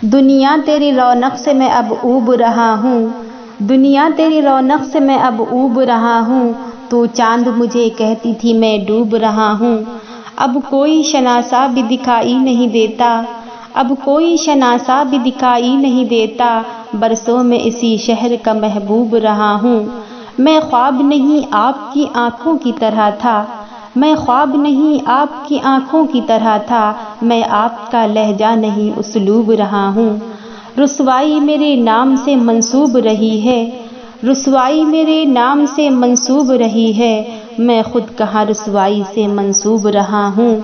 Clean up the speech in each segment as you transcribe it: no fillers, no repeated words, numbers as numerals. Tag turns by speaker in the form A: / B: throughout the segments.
A: دنیا تیری رونق سے میں اب اوب رہا ہوں، دنیا تیری رونق سے میں اب اوب رہا ہوں، تو چاند مجھے کہتی تھی میں ڈوب رہا ہوں۔ اب کوئی شناسا بھی دکھائی نہیں دیتا، اب کوئی شناسا بھی دکھائی نہیں دیتا، برسوں میں اسی شہر کا محبوب رہا ہوں۔ میں خواب نہیں آپ کی آنکھوں کی طرح تھا، میں خواب نہیں آپ کی آنکھوں کی طرح تھا، میں آپ کا لہجہ نہیں اسلوب رہا ہوں۔ رسوائی میرے نام سے منسوب رہی ہے، رسوائی میرے نام سے منسوب رہی ہے، میں خود کہاں رسوائی سے منسوب رہا ہوں۔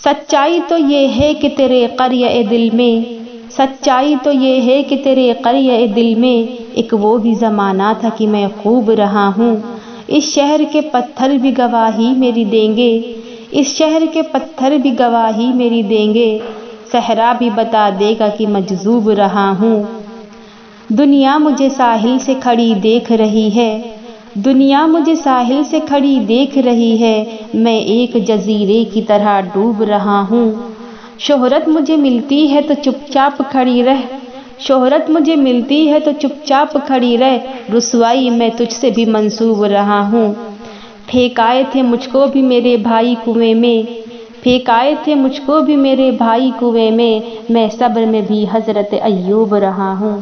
A: سچائی تو یہ ہے کہ تیرے قریہ دل میں، سچائی تو یہ ہے کہ تیرے قریہ دل میں ایک وہ بھی زمانہ تھا کہ میں خوب رہا ہوں۔ اس شہر کے پتھر بھی گواہی میری دیں گے، اس شہر کے پتھر بھی گواہی میری دیں گے، صحرا بھی بتا دے گا کہ مجذوب رہا ہوں۔ دنیا مجھے ساحل سے کھڑی دیکھ رہی ہے، دنیا مجھے ساحل سے کھڑی دیکھ رہی ہے، میں ایک جزیرے کی طرح ڈوب رہا ہوں۔ شہرت مجھے ملتی ہے تو چپ چاپ کھڑی رہ، شہرت مجھے ملتی ہے تو چپ چاپ کھڑی رہ، رسوائی میں تجھ سے بھی منسوب رہا ہوں۔ پھینکائے تھے مجھ کو بھی میرے بھائی کنویں میں، پھینکائے تھے مجھ کو بھی میرے بھائی کنویں میں، میں صبر میں بھی حضرت ایوب رہا ہوں۔